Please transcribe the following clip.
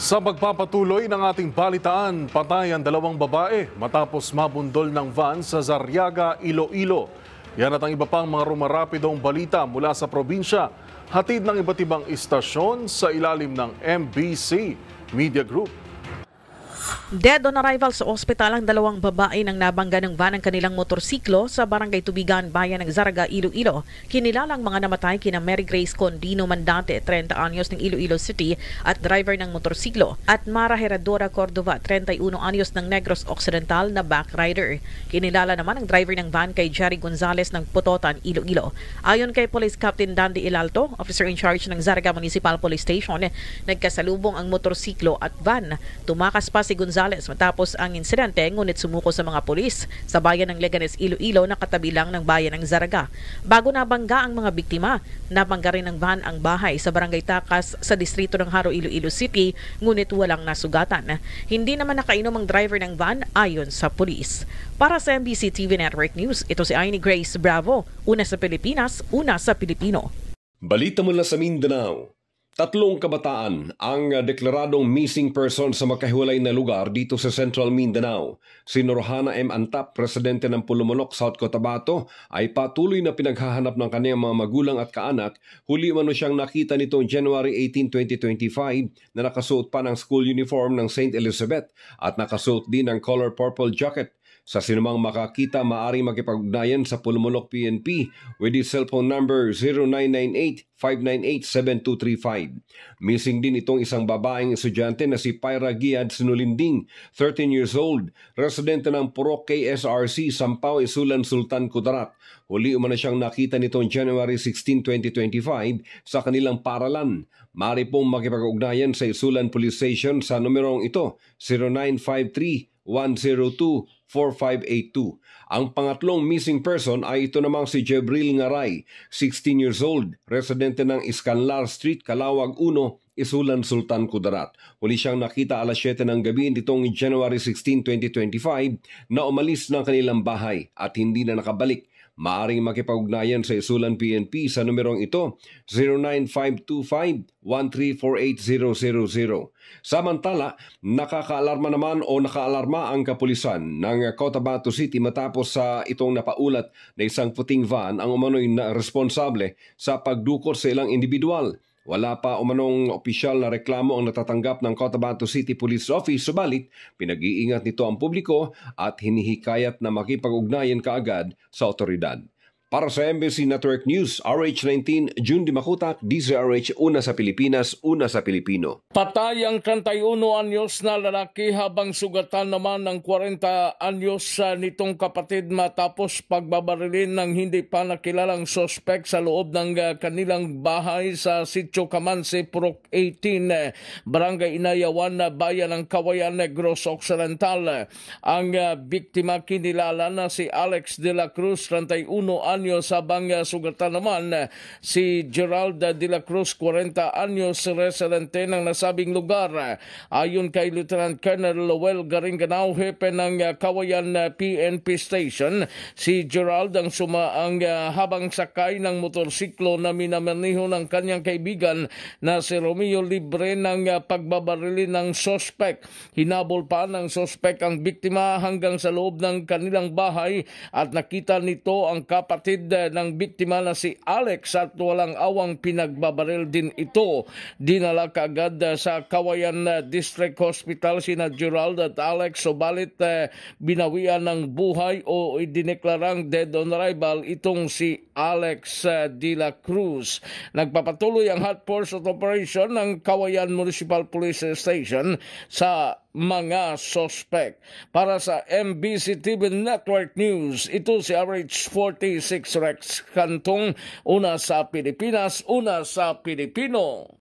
Sa pagpapatuloy ng ating balitaan, patay ang dalawang babae matapos mabundol ng van sa Zariaga, Iloilo. Yan at ang iba pang mga rumarapidong balita mula sa probinsya, hatid ng iba't ibang istasyon sa ilalim ng MBC Media Group. Dead on arrival sa ospital ang dalawang babae nang nabangga ng van ng kanilang motorsiklo sa Barangay Tubigan, Bayan ng Zaraga, Iloilo. Kinilalang mga namatay kina Mary Grace Condino Mandante, 30 anyos ng Iloilo City at driver ng motorsiklo, at Mara Heradora Cordova, 31 anyos ng Negros Occidental na backrider. Kinilala naman ang driver ng van kay Jerry Gonzales ng Putotan, Iloilo. Ayon kay Police Captain Dandy Ilalto, officer in charge ng Zaraga Municipal Police Station, nagkasalubong ang motorsiklo at van. Tumakas pa si Gonzales matapos ang insidente, ngunit sumuko sa mga pulis sa bayan ng Leganes, Iloilo na katabi lang ng bayan ng Zaraga. Bago nabangga ang mga biktima, nabangga rin ng van ang bahay sa Barangay Takas sa distrito ng Haro, Iloilo City, ngunit walang nasugatan. Hindi naman nakainom ang driver ng van ayon sa pulis. Para sa MBC TV Network News, ito si Aini Grace Bravo, una sa Pilipinas, una sa Pilipino. Balita mula sa Mindanao. 3 kabataan ang deklaradong missing person sa makahiwalay na lugar dito sa Central Mindanao. Si Norhana M. Antap, presidente ng Pulumulok, South Cotabato, ay patuloy na pinaghahanap ng kanyang mga magulang at kaanak. Huli umano siyang nakita nitong January 18, 2025 na nakasuot pa ng school uniform ng St. Elizabeth at nakasuot din ng color purple jacket. Sa sinumang makakita, maaaring makipag-ugnayan sa Pulumulok PNP with the cellphone number 0998-598-7235. Missing din itong isang babaeng estudyante na si Pyra Giad Sinulinding, 13 years old, residente ng Purok KSRC, Sampaw, Isulan, Sultan, Kudarat. Huli umano siyang nakita nitong January 16, 2025 sa kanilang paralan. Maaari pong makipag-ugnayan sa Isulan Police Station sa numerong ito, 0953-102-4582. Ang pangatlong missing person ay ito namang si Jebril Ngaray, 16 years old, residente ng Iscanlar Street, Calawag 1, Isulan, Sultan, Kudarat. Huli siyang nakita alas 7 ng gabi nitong January 16, 2025 na umalis ng kanilang bahay at hindi na nakabalik. Maaring makipag-ugnayan sa Isulan PNP sa numerong ito, 09525-1348000. Samantala, nakakaalarma naman o nakaalarma ang kapulisan ng Cotabato City matapos sa itong napaulat na isang puting van ang umano'y na responsable sa pagdukot sa ilang individual. Wala pa umanong opisyal na reklamo ang natatanggap ng Cotabato City Police Office, subalit pinag-iingat nito ang publiko at hinihikayat na makipag-ugnayan kaagad sa otoridad. Para sa MBC Network News, RH19, June Dimakutak, DZRH, una sa Pilipinas, una sa Pilipino. Patay ang 31 anyos na lalaki habang sugatan naman ng 40 anyos nitong kapatid matapos pagbabarilin ng hindi pa nakilalang sospek sa loob ng kanilang bahay sa Sitio Camanse, Purok 18, Barangay Inayawan, Bayan ng Kawayan, Negros Occidental. Ang biktima kinilala na si Alex de la Cruz, 31 anyos, habang sugatan naman si Gerald de la Cruz, 40 anyos, residente ng nasabing lugar. Ayon kay Lieutenant Colonel Lowell Garinganao, hepe ng Kawayan PNP Station, si Gerald ang habang sakay ng motorsiklo na minamaneho ng kanyang kaibigan na si Romeo libre ng pagbabarili ng sospek. Hinabol pa ng sospek ang biktima hanggang sa loob ng kanilang bahay at nakita nito ang kapatid ng biktima na si Alex at walang awang pinagbabaril din ito. Dinala kaagad sa Kawayan District Hospital sina Gerald at Alex, subalit binawian ng buhay o idineklarang dead on arrival itong si Alex de la Cruz. Nagpapatuloy ang hot pursuit operation ng Kawayan Municipal Police Station sa mga sospek. Para sa MBC TV Network News, ito si RH46 Rex Cantong, una sa Pilipinas, una sa Pilipino.